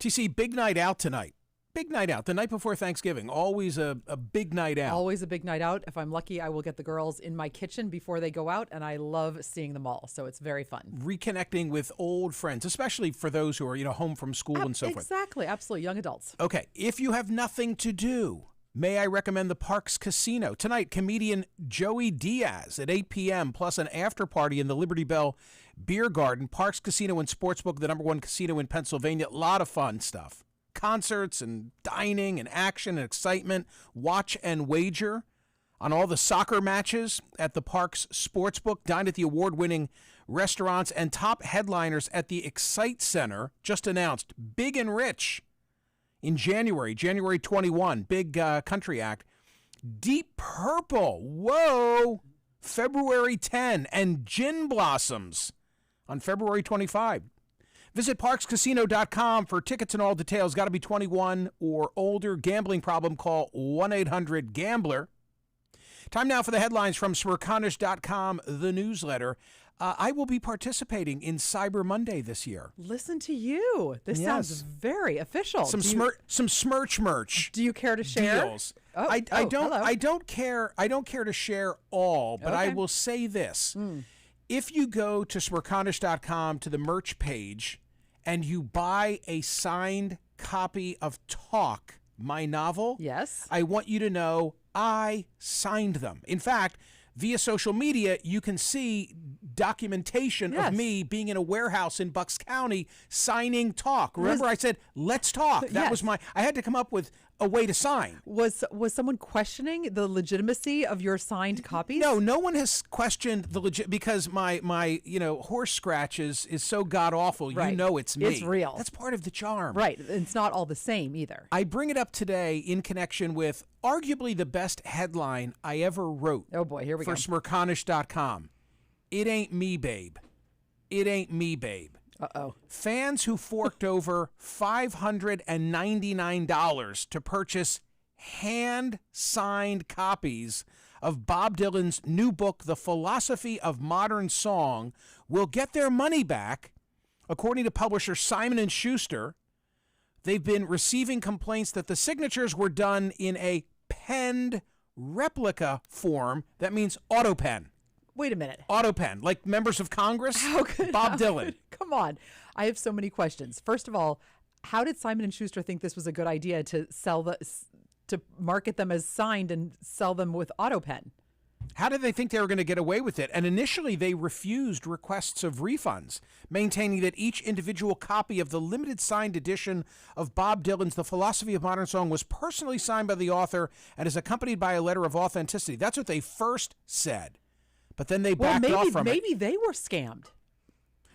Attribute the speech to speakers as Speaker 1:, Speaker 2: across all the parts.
Speaker 1: TC, big night out tonight. Big night out. The night before Thanksgiving. Always a big night out.
Speaker 2: Always a big night out. If I'm lucky, I will get the girls in my kitchen before they go out, and I love seeing them all. So it's very fun.
Speaker 1: Reconnecting with old friends, especially for those who are, home from school and so forth.
Speaker 2: Exactly. Absolutely. Young adults.
Speaker 1: Okay. If you have nothing to do, may I recommend the Parks Casino? Tonight, comedian Joey Diaz at 8 p.m., plus an after party in the Liberty Bell Beer Garden. Parks Casino and Sportsbook, the #1 casino in Pennsylvania. A lot of fun stuff. Concerts and dining and action and excitement. Watch and wager on all the soccer matches at the Parks Sportsbook. Dine at the award-winning restaurants, and top headliners at the Excite Center just announced. Big and Rich in January 21, big country act. Deep Purple, whoa, February 10, and Gin Blossoms on February 25. Visit parkscasino.com for tickets and all details. Got to be 21 or older. Gambling problem, call 1-800-GAMBLER. Time now for the headlines from Smerconish.com, the newsletter. I will be participating in Cyber Monday this year.
Speaker 2: Listen to you. This sounds very official.
Speaker 1: Some Smerch merch.
Speaker 2: Do you care to share?
Speaker 1: Deals. I don't care to share all, but I will say this. If you go to Smerconish.com to the merch page and you buy a signed copy of Talk, my novel,
Speaker 2: yes,
Speaker 1: I want you to know I signed them. In fact, via social media, you can see documentation of me being in a warehouse in Bucks County signing Talk. Remember, I said, let's talk. That was I had to come up with a way to sign.
Speaker 2: Was someone questioning the legitimacy of your signed copies?
Speaker 1: No one has questioned the because my horse scratch is so god awful.
Speaker 2: Right.
Speaker 1: It's me.
Speaker 2: It's real.
Speaker 1: That's part of the charm.
Speaker 2: Right. It's not all the same either.
Speaker 1: I bring it up today in connection with arguably the best headline I ever wrote.
Speaker 2: Oh boy, here we go.
Speaker 1: For Smerconish.com. It ain't me, babe. It ain't me, babe.
Speaker 2: Uh-oh.
Speaker 1: Fans who forked over $599 to purchase hand-signed copies of Bob Dylan's new book, The Philosophy of Modern Song, will get their money back. According to publisher Simon & Schuster, they've been receiving complaints that the signatures were done in a penned replica form. That means Autopen.
Speaker 2: Wait a minute.
Speaker 1: Autopen, like members of Congress? Bob Dylan.
Speaker 2: Come on. I have so many questions. First of all, how did Simon & Schuster think this was a good idea to to market them as signed and sell them with Autopen?
Speaker 1: How did they think they were going to get away with it? And initially, they refused requests of refunds, maintaining that each individual copy of the limited signed edition of Bob Dylan's The Philosophy of Modern Song was personally signed by the author and is accompanied by a letter of authenticity. That's what they first said. But then they backed off from it.
Speaker 2: Maybe they were scammed.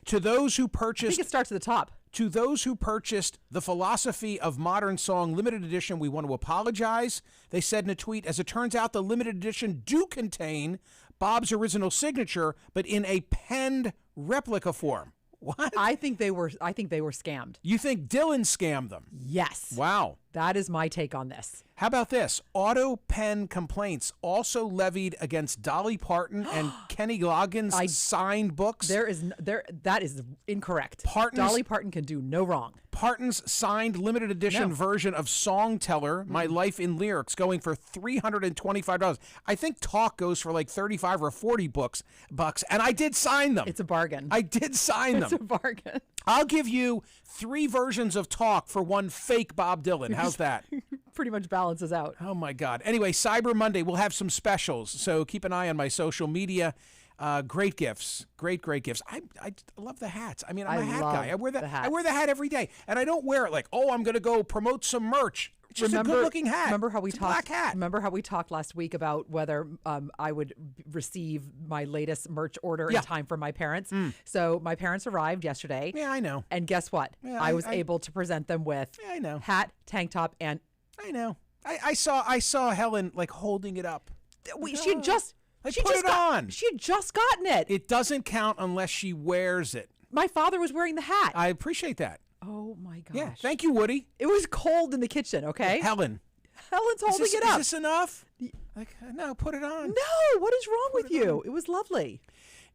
Speaker 1: To those who purchased...
Speaker 2: I think it starts at the top.
Speaker 1: To those who purchased The Philosophy of Modern Song limited edition, we want to apologize. They said in a tweet, as it turns out, the limited edition do contain Bob's original signature, but in a penned replica form. What?
Speaker 2: I think they were scammed.
Speaker 1: You think Dylan scammed them?
Speaker 2: Yes.
Speaker 1: Wow.
Speaker 2: That is my take on this.
Speaker 1: How about this? Autopen complaints also levied against Dolly Parton and Kenny Loggins' signed books.
Speaker 2: That is incorrect. Dolly Parton can do no wrong.
Speaker 1: Parton's signed limited edition version of Song Teller, My Life in Lyrics, going for $325. I think Talk goes for like 35 or 40 bucks, and I did sign them.
Speaker 2: It's a bargain.
Speaker 1: I did sign them.
Speaker 2: It's a bargain.
Speaker 1: I'll give you 3 versions of Talk for one fake Bob Dylan. How's that?
Speaker 2: Pretty much balances out.
Speaker 1: Oh, my God. Anyway, Cyber Monday, we'll have some specials, so keep an eye on my social media. Great gifts. Great gifts. I love the hats. I mean, I'm a hat guy. I wear the hat every day. And I don't wear it like, I'm going to go promote some merch. It's just a good-looking hat.
Speaker 2: Remember how we
Speaker 1: talked?
Speaker 2: black
Speaker 1: hat.
Speaker 2: Remember how we talked last week about whether I would receive my latest merch order in time for my parents? So my parents arrived yesterday.
Speaker 1: Yeah, I know.
Speaker 2: And guess what?
Speaker 1: Yeah,
Speaker 2: I was able to present them with hat, tank top, and
Speaker 1: I know. I saw Helen like holding it up.
Speaker 2: She had just gotten it.
Speaker 1: It doesn't count unless she wears it.
Speaker 2: My father was wearing the hat.
Speaker 1: I appreciat that.
Speaker 2: Oh my gosh.
Speaker 1: Yeah, thank you, Woody.
Speaker 2: It was cold in the kitchen, okay?
Speaker 1: Helen's
Speaker 2: holding it up.
Speaker 1: Is this enough? No, put it on.
Speaker 2: No, what is wrong with you? It was lovely.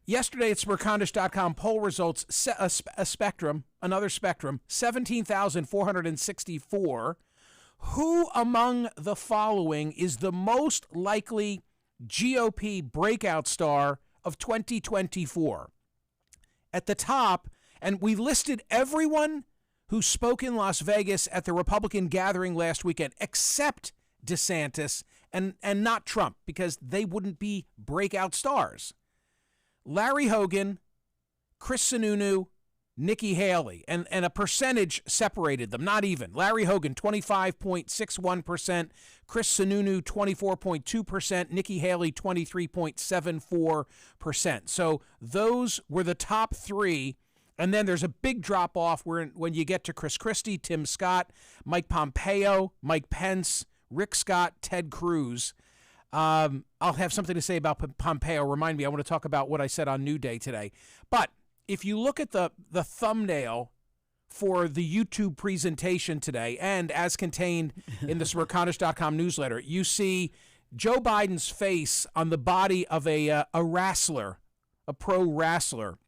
Speaker 1: Yesterday at Smerconish.com, poll results, another spectrum, 17,464. Who among the following is the most likely GOP breakout star of 2024? At the top, and we listed everyone who spoke in Las Vegas at the Republican gathering last weekend, except DeSantis and not Trump, because they wouldn't be breakout stars. Larry Hogan, Chris Sununu, Nikki Haley, and a percentage separated them, not even. Larry Hogan, 25.61%, Chris Sununu, 24.2%, Nikki Haley, 23.74%. So those were the top three. And then there's a big drop-off when you get to Chris Christie, Tim Scott, Mike Pompeo, Mike Pence, Rick Scott, Ted Cruz. I'll have something to say about Pompeo. Remind me, I want to talk about what I said on New Day today. But if you look at the thumbnail for the YouTube presentation today, and as contained in the Smerconish.com newsletter, you see Joe Biden's face on the body of a wrestler, a pro wrestler.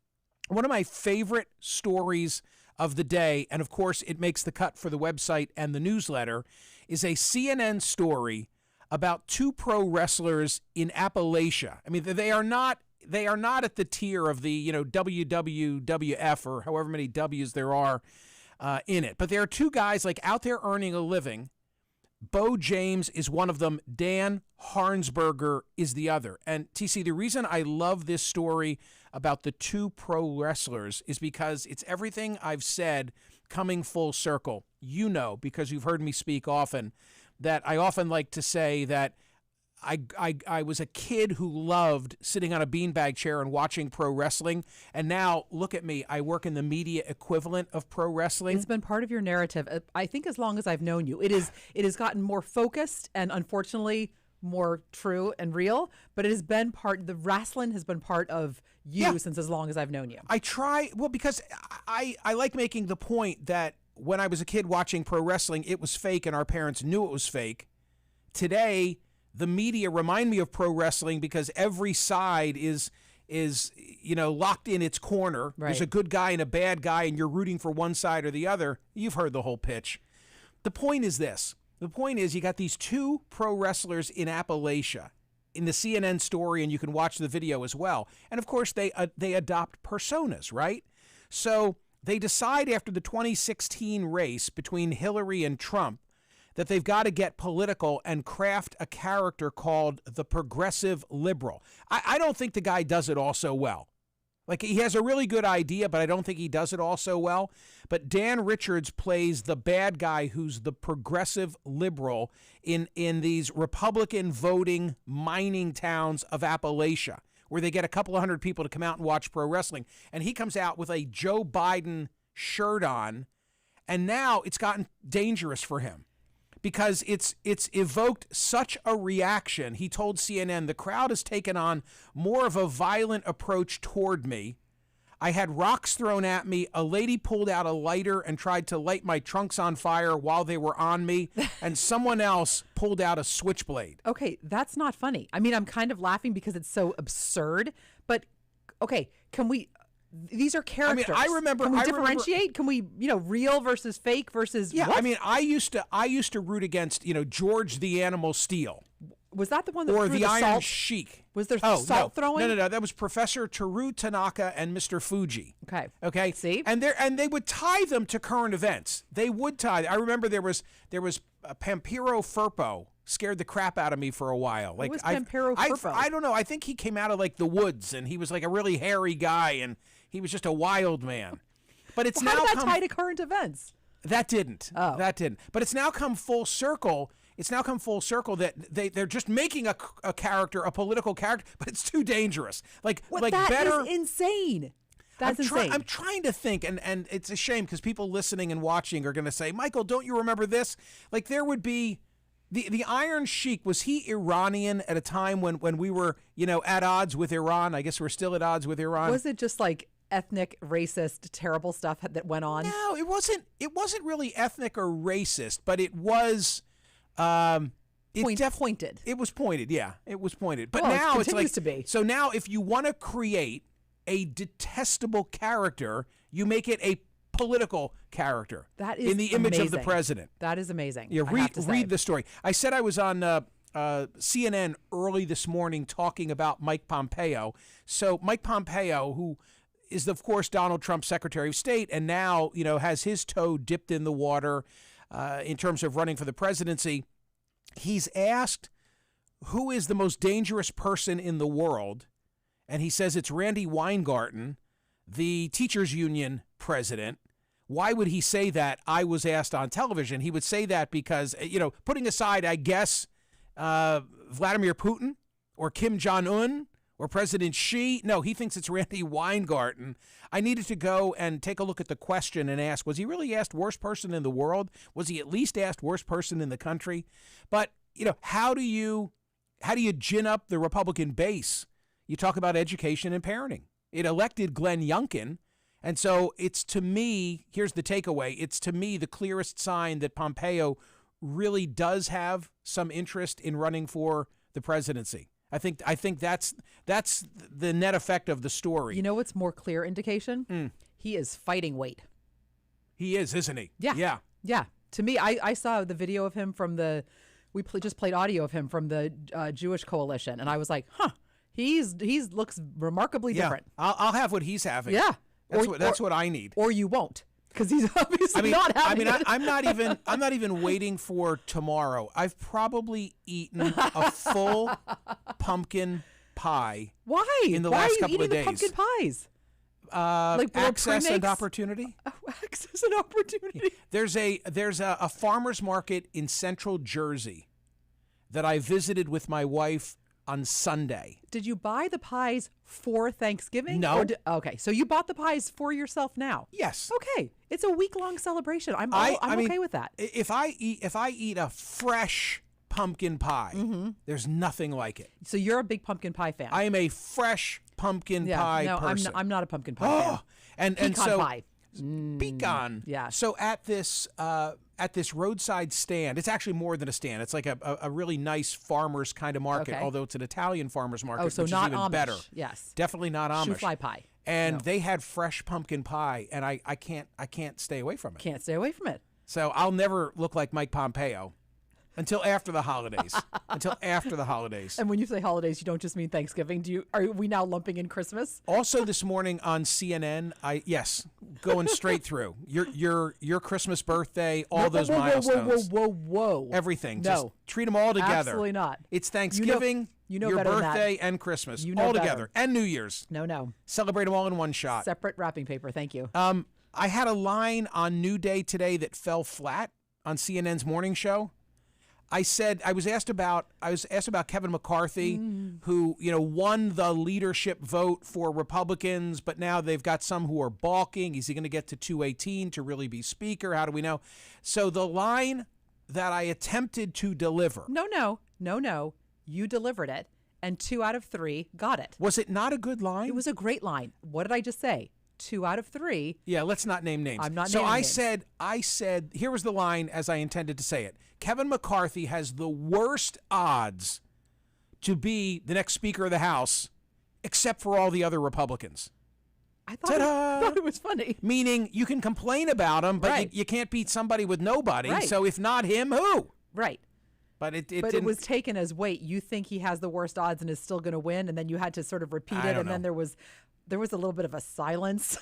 Speaker 1: One of my favorite stories of the day, and of course it makes the cut for the website and the newsletter, is a CNN story about two pro wrestlers in Appalachia. I mean, they are not at the tier of the WWF or however many W's there are in it, but there are two guys like out there earning a living. Bo James is one of them. Dan Harnsberger is the other. And TC, the reason I love this story about the two pro wrestlers is because it's everything I've said coming full circle. You know, because you've heard me speak often, that I often like to say that I was a kid who loved sitting on a beanbag chair and watching pro wrestling. And now, look at me. I work in the media equivalent of pro wrestling.
Speaker 2: It's been part of your narrative. I think as long as I've known you, it has gotten more focused and unfortunately more true and real. But it has been the wrestling has been part of you since as long as I've known you.
Speaker 1: I try, because I like making the point that when I was a kid watching pro wrestling, it was fake and our parents knew it was fake. Today, the media remind me of pro wrestling because every side is locked in its corner. Right. There's a good guy and a bad guy, and you're rooting for one side or the other. You've heard the whole pitch. The point is this. The point is you got these two pro wrestlers in Appalachia in the CNN story, and you can watch the video as well. And, of course, they adopt personas, right? So they decide after the 2016 race between Hillary and Trump that they've got to get political and craft a character called the progressive liberal. I don't think the guy does it all so well. Like, he has a really good idea, but I don't think he does it all so well. But Dan Richards plays the bad guy who's the progressive liberal in these Republican voting mining towns of Appalachia, where they get a couple of hundred people to come out and watch pro wrestling. And he comes out with a Joe Biden shirt on, and now it's gotten dangerous for him because it's evoked such a reaction. He told CNN, the crowd has taken on more of a violent approach toward me. I had rocks thrown at me. A lady pulled out a lighter and tried to light my trunks on fire while they were on me. And someone else pulled out a switchblade.
Speaker 2: Okay, that's not funny. I mean, I'm kind of laughing because it's so absurd. But, okay, can we... These are characters.
Speaker 1: I mean, I remember.
Speaker 2: Can we differentiate? Can we, real versus fake versus
Speaker 1: yeah?
Speaker 2: What?
Speaker 1: I mean, I used to root against, George the Animal Steel.
Speaker 2: Was that the one that
Speaker 1: or
Speaker 2: threw
Speaker 1: the Iron
Speaker 2: salt?
Speaker 1: Sheik?
Speaker 2: Was there salt throwing?
Speaker 1: No. That was Professor Teru Tanaka and Mr. Fuji. Okay.
Speaker 2: See,
Speaker 1: and they would tie them to current events. They would tie. I remember there was Pompeo Firpo scared the crap out of me for a while.
Speaker 2: Like, was Pompeo Firpo?
Speaker 1: I don't know. I think he came out of like the woods and he was like a really hairy guy and he was just a wild man. But it's
Speaker 2: how
Speaker 1: now
Speaker 2: did that tie to current events?
Speaker 1: That didn't.
Speaker 2: Oh.
Speaker 1: That didn't. But it's now come full circle. It's now come full circle that they're just making a character, a political character, but it's too dangerous.
Speaker 2: That is insane. That's insane.
Speaker 1: I'm trying to think, and it's a shame because people listening and watching are going to say, Michael, don't you remember this? Like, there would be the Iron Sheik. Was he Iranian at a time when we were, at odds with Iran? I guess we're still at odds with Iran.
Speaker 2: Was it just like ethnic, racist, terrible stuff that went on?
Speaker 1: No, it wasn't. It wasn't really ethnic or racist, but it was.
Speaker 2: Pointed.
Speaker 1: It was pointed. Yeah, it was pointed. But
Speaker 2: well,
Speaker 1: now
Speaker 2: it
Speaker 1: it's like
Speaker 2: to be.
Speaker 1: So now, if you want to create a detestable character, you make it a political character.
Speaker 2: That is
Speaker 1: in the image
Speaker 2: amazing.
Speaker 1: of the president.
Speaker 2: That is amazing.
Speaker 1: Yeah,
Speaker 2: I have to say.
Speaker 1: read the story. I said I was on CNN early this morning talking about Mike Pompeo. So Mike Pompeo, who is, of course, Donald Trump's Secretary of State, and now, has his toe dipped in the water in terms of running for the presidency. He's asked who is the most dangerous person in the world, and he says it's Randy Weingarten, the teachers union president. Why would he say that? I was asked on television. He would say that because, putting aside, I guess, Vladimir Putin or Kim Jong-un or President Xi. No, he thinks it's Randy Weingarten. I needed to go and take a look at the question and ask, was he really asked worst person in the world? Was he at least asked worst person in the country? But, how do you gin up the Republican base? You talk about education and parenting. It elected Glenn Youngkin. And so it's, to me, here's the takeaway. It's, to me, the clearest sign that Pompeo really does have some interest in running for the presidency. I think that's the net effect of the story.
Speaker 2: You know what's more clear indication? He is fighting weight.
Speaker 1: He is, isn't he?
Speaker 2: Yeah. Yeah. To me, I saw the video of him from just played audio of him from the Jewish Coalition, and I was like, he's looks remarkably different.
Speaker 1: I'll have what he's having.
Speaker 2: Yeah.
Speaker 1: That's what I need.
Speaker 2: Or you won't, because he's obviously not having it.
Speaker 1: I'm not even waiting for tomorrow. I've probably eaten a full pumpkin pie.
Speaker 2: Why?
Speaker 1: In the last couple
Speaker 2: Why are you
Speaker 1: of
Speaker 2: eating
Speaker 1: days.
Speaker 2: the pumpkin pies?
Speaker 1: Access and opportunity.
Speaker 2: Access and opportunity.
Speaker 1: There's a farmer's market in Central Jersey that I visited with my wife on Sunday.
Speaker 2: Did you buy the pies for Thanksgiving?
Speaker 1: No.
Speaker 2: Okay, so you bought the pies for yourself now.
Speaker 1: Yes.
Speaker 2: Okay, it's a week-long celebration. I'm okay with that.
Speaker 1: If I eat a fresh pumpkin pie, there's nothing like it.
Speaker 2: So you're a big pumpkin pie fan.
Speaker 1: I am a fresh pumpkin pie person.
Speaker 2: I'm not a pumpkin pie fan.
Speaker 1: And so
Speaker 2: pie.
Speaker 1: Pecan.
Speaker 2: Yeah.
Speaker 1: So at this roadside stand, it's actually more than a stand. It's like a really nice farmer's kind of market,
Speaker 2: Okay.
Speaker 1: although it's an Italian farmer's market,
Speaker 2: so
Speaker 1: which
Speaker 2: not
Speaker 1: is even
Speaker 2: Amish.
Speaker 1: better.
Speaker 2: Yes.
Speaker 1: Definitely not Amish.
Speaker 2: Shoe fly pie.
Speaker 1: And they had fresh pumpkin pie, and I can't stay away from it.
Speaker 2: Can't stay away from it.
Speaker 1: So I'll never look like Mike Pompeo until after the holidays.
Speaker 2: And when you say holidays, you don't just mean Thanksgiving. Are we now lumping in Christmas?
Speaker 1: Also this morning on CNN, going straight through your Christmas, birthday, all those milestones.
Speaker 2: Whoa.
Speaker 1: Everything.
Speaker 2: No.
Speaker 1: Just treat them all together.
Speaker 2: Absolutely not.
Speaker 1: It's Thanksgiving, your
Speaker 2: better than that.
Speaker 1: birthday, and Christmas.
Speaker 2: You know
Speaker 1: all
Speaker 2: better.
Speaker 1: together. And New Year's.
Speaker 2: No.
Speaker 1: Celebrate them all in one shot.
Speaker 2: Separate wrapping paper. Thank you.
Speaker 1: I had a line on New Day today that fell flat on CNN's morning show. I was asked about Kevin McCarthy, who, won the leadership vote for Republicans, but now they've got some who are balking. Is he going to get to 218 to really be speaker? How do we know? So the line that I attempted to deliver.
Speaker 2: No. You delivered it, and 2 out of 3 got it.
Speaker 1: Was it not a good line?
Speaker 2: It was a great line. What did I just say? 2 out of 3.
Speaker 1: Yeah, let's not name names.
Speaker 2: I'm not
Speaker 1: naming
Speaker 2: naming
Speaker 1: names.
Speaker 2: names.
Speaker 1: I said, here was the line as I intended to say it. Kevin McCarthy has the worst odds to be the next Speaker of the House, except for all the other Republicans.
Speaker 2: I thought it was funny.
Speaker 1: Meaning you can complain about him, but
Speaker 2: Right.
Speaker 1: you can't beat somebody with nobody.
Speaker 2: Right.
Speaker 1: So if not him, who?
Speaker 2: Right.
Speaker 1: But it
Speaker 2: But
Speaker 1: didn't.
Speaker 2: it was taken as, wait, you think he has the worst odds and is still going to win? And then you had to sort of repeat
Speaker 1: I
Speaker 2: it.
Speaker 1: don't
Speaker 2: And then
Speaker 1: know.
Speaker 2: there was a little bit of a silence.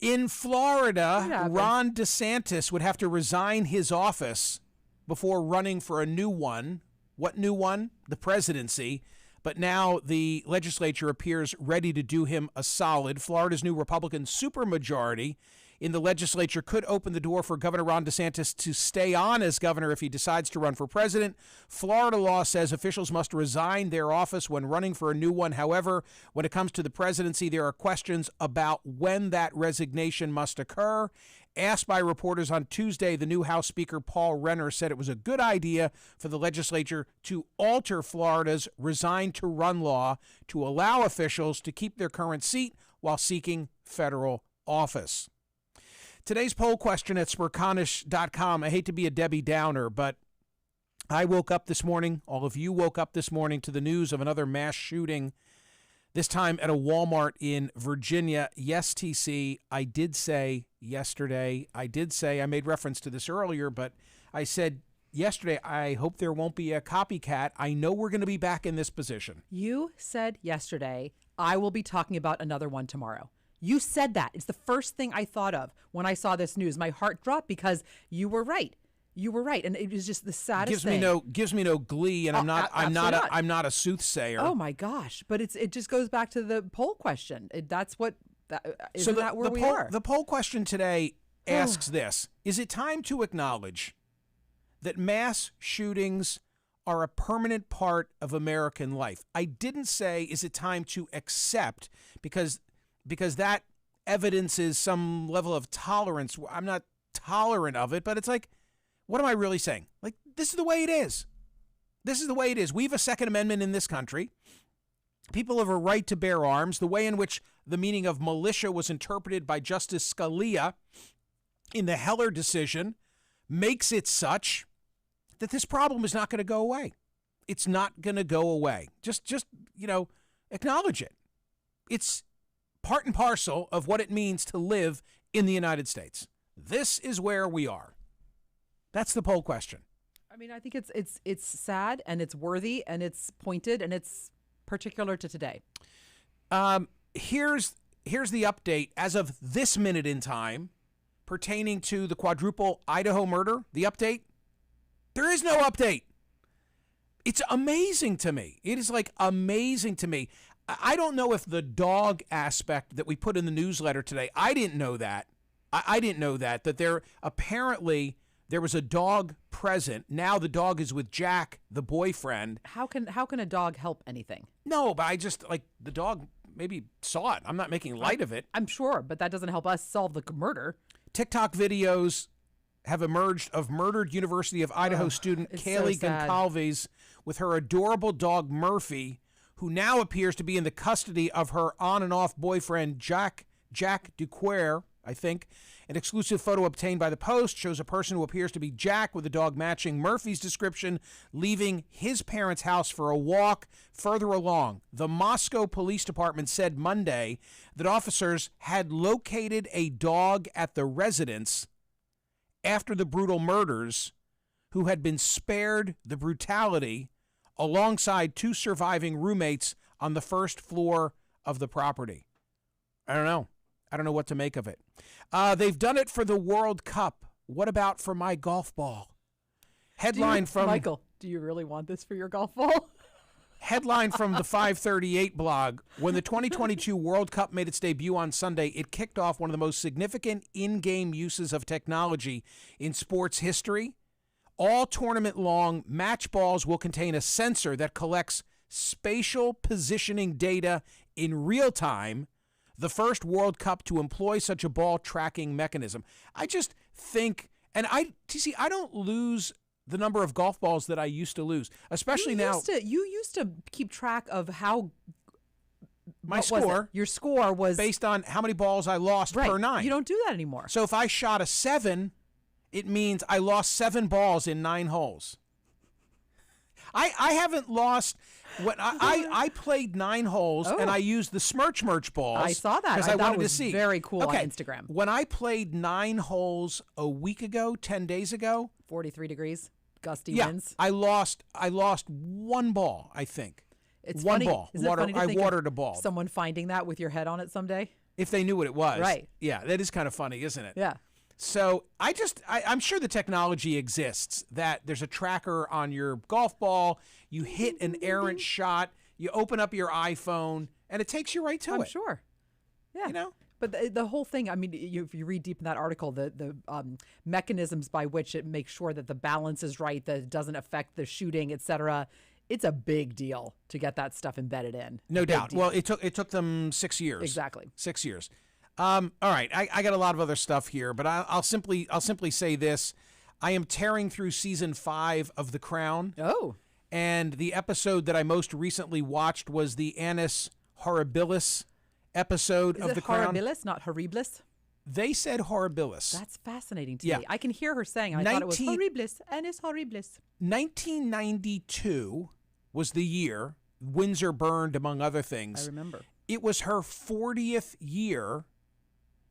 Speaker 1: In Florida,
Speaker 2: happened?
Speaker 1: Ron DeSantis would have to resign his office before running for a new one. What new one? The presidency. But now the legislature appears ready to do him a solid. Florida's new Republican supermajority in the legislature could open the door for Governor Ron DeSantis to stay on as governor if he decides to run for president. Florida law says officials must resign their office when running for a new one. However, when it comes to the presidency, there are questions about when that resignation must occur. Asked by reporters on Tuesday, the new House Speaker Paul Renner said it was a good idea for the legislature to alter Florida's resign to run law to allow officials to keep their current seat while seeking federal office. Today's poll question at Smerconish.com. I hate to be a Debbie Downer, but I woke up this morning, all of you woke up this morning to the news of another mass shooting This time at a Walmart in Virginia. Yes, TC, I did say yesterday, I made reference to this earlier, but I said yesterday, I hope there won't be a copycat. I know we're going to be back in this position.
Speaker 2: You said yesterday, I will be talking about another one tomorrow. You said that. It's the first thing I thought of when I saw this news. My heart dropped because you were right. You were right, and it was just the saddest thing.
Speaker 1: Gives me no glee, and I'm not a soothsayer.
Speaker 2: Oh my gosh! But it just goes back to the poll question. Isn't that where we are?
Speaker 1: The poll question today asks this: is it time to acknowledge that mass shootings are a permanent part of American life? I didn't say is it time to accept, because that evidences some level of tolerance. I'm not tolerant of it, but it's like, what am I really saying? Like, this is the way it is. This is the way it is. We have a Second Amendment in this country. People have a right to bear arms. The way in which the meaning of militia was interpreted by Justice Scalia in the Heller decision makes it such that this problem is not going to go away. It's not going to go away. Just acknowledge it. It's part and parcel of what it means to live in the United States. This is where we are. That's the poll question.
Speaker 2: I mean, I think it's sad, and it's worthy, and it's pointed, and it's particular to today.
Speaker 1: Here's the update as of this minute in time pertaining to the quadruple Idaho murder. The update: there is no update. It's amazing to me. It is like amazing to me. I don't know if the dog aspect that we put in the newsletter today, I didn't know that. I didn't know that there apparently there was a dog present. Now the dog is with Jack, the boyfriend.
Speaker 2: How can a dog help anything?
Speaker 1: No, but I just, like, the dog maybe saw it. I'm not making light of it.
Speaker 2: I'm sure, but that doesn't help us solve the murder.
Speaker 1: TikTok videos have emerged of murdered University of Idaho student Kaylee Goncalves with her adorable dog Murphy, who now appears to be in the custody of her on and off boyfriend Jack Duquer, I think. An exclusive photo obtained by the Post shows a person who appears to be Jack with a dog matching Murphy's description leaving his parents' house for a walk further along. The Moscow Police Department said Monday that officers had located a dog at the residence after the brutal murders, who had been spared the brutality alongside two surviving roommates on the first floor of the property. I don't know what to make of it. They've done it for the World Cup. What about for my golf ball? Headline from
Speaker 2: Michael, do you really want this for your golf ball?
Speaker 1: Headline from the 538 blog: when the 2022 World Cup made its debut on Sunday, it kicked off one of the most significant in-game uses of technology in sports history. All tournament-long match balls will contain a sensor that collects spatial positioning data in real time, the first World Cup to employ such a ball tracking mechanism. I just think, and I don't lose the number of golf balls that I used to lose, especially now.
Speaker 2: You used to keep track of how
Speaker 1: my score.
Speaker 2: Your score was
Speaker 1: based on how many balls I lost per nine.
Speaker 2: You don't do that anymore.
Speaker 1: So if I shot a 7, it means I lost 7 balls in 9 holes. I haven't lost. When I played 9 holes and I used the Smerch balls.
Speaker 2: I saw that
Speaker 1: because I wanted
Speaker 2: was
Speaker 1: to see.
Speaker 2: Very cool on Instagram.
Speaker 1: When I played 9 holes a week ago, 10 days ago,
Speaker 2: 43 degrees, gusty winds.
Speaker 1: I lost 1 ball. I think
Speaker 2: it's
Speaker 1: one
Speaker 2: funny.
Speaker 1: ball.
Speaker 2: Is it funny to
Speaker 1: I
Speaker 2: think
Speaker 1: watered
Speaker 2: of
Speaker 1: a ball.
Speaker 2: Someone finding that with your head on it someday.
Speaker 1: If they knew what it was,
Speaker 2: right?
Speaker 1: Yeah, that is kind of funny, isn't it?
Speaker 2: Yeah.
Speaker 1: So I'm sure the technology exists, that there's a tracker on your golf ball. You hit an errant shot, you open up your iPhone, and it takes you right to it.
Speaker 2: I'm sure. Yeah.
Speaker 1: You know?
Speaker 2: But the whole thing, I mean, if you read deep in that article, the mechanisms by which it makes sure that the balance is right, that it doesn't affect the shooting, et cetera, it's a big deal to get that stuff embedded in.
Speaker 1: No doubt. Well, it took them 6 years.
Speaker 2: Exactly.
Speaker 1: 6 years. All right, I got a lot of other stuff here, but I'll simply say this: I am tearing through season 5 of The Crown.
Speaker 2: Oh,
Speaker 1: and the episode that I most recently watched was the Annus Horribilis episode of The Crown.
Speaker 2: Is it Horribilis, not Horribilis?
Speaker 1: They said Horribilis.
Speaker 2: That's fascinating to me. I can hear her saying, I thought it was Horribilis, Annus Horribilis.
Speaker 1: 1992 was the year Windsor burned, among other things.
Speaker 2: I remember.
Speaker 1: it was her 40th year.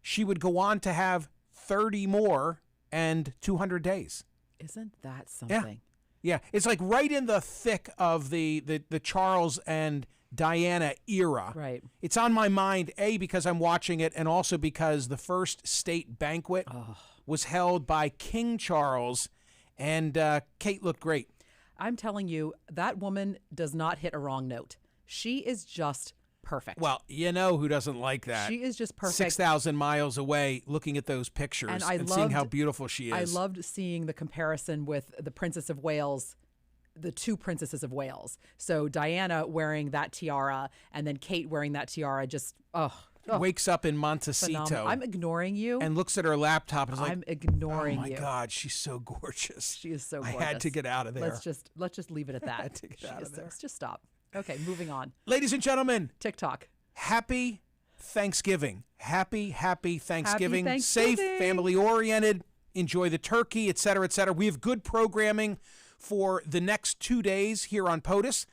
Speaker 1: She would go on to have 30 more and 200 days.
Speaker 2: Isn't that something?
Speaker 1: Yeah. It's like right in the thick of the Charles and Diana era.
Speaker 2: Right.
Speaker 1: It's on my mind, A, because I'm watching it, and also because the first state banquet was held by King Charles, and Kate looked great.
Speaker 2: I'm telling you, that woman does not hit a wrong note. She is just perfect.
Speaker 1: Well, you know who doesn't like that?
Speaker 2: She is just perfect.
Speaker 1: 6,000 miles away looking at those pictures and seeing how beautiful she is.
Speaker 2: I loved seeing the comparison with the Princess of Wales, the two Princesses of Wales. So Diana wearing that tiara and then Kate wearing that tiara just,
Speaker 1: wakes up in Montecito.
Speaker 2: Phenomenal. I'm ignoring you.
Speaker 1: And looks at her laptop and is like,
Speaker 2: I'm ignoring
Speaker 1: you. Oh, my
Speaker 2: you.
Speaker 1: God, she's so gorgeous.
Speaker 2: She is so gorgeous.
Speaker 1: I had to get out of there.
Speaker 2: Let's just leave it at that.
Speaker 1: I had to get out of there.
Speaker 2: Let's just stop. Okay, moving on.
Speaker 1: Ladies and gentlemen.
Speaker 2: TikTok.
Speaker 1: Happy Thanksgiving. Happy Thanksgiving.
Speaker 2: Happy Thanksgiving.
Speaker 1: Safe, family-oriented. Enjoy the turkey, et cetera, et cetera. We have good programming for the next 2 days here on POTUS.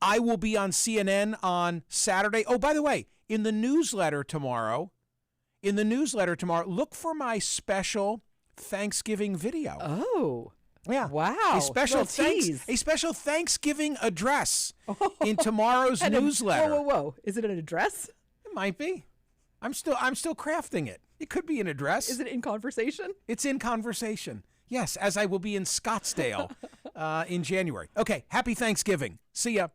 Speaker 1: I will be on CNN on Saturday. Oh, by the way, in the newsletter tomorrow, look for my special Thanksgiving video.
Speaker 2: Oh.
Speaker 1: Yeah.
Speaker 2: Wow.
Speaker 1: A special Thanksgiving address in tomorrow's newsletter.
Speaker 2: Whoa. Is it an address?
Speaker 1: It might be. I'm still crafting it. It could be an address.
Speaker 2: Is it in conversation?
Speaker 1: It's in conversation. Yes, as I will be in Scottsdale in January. Okay, happy Thanksgiving. See ya.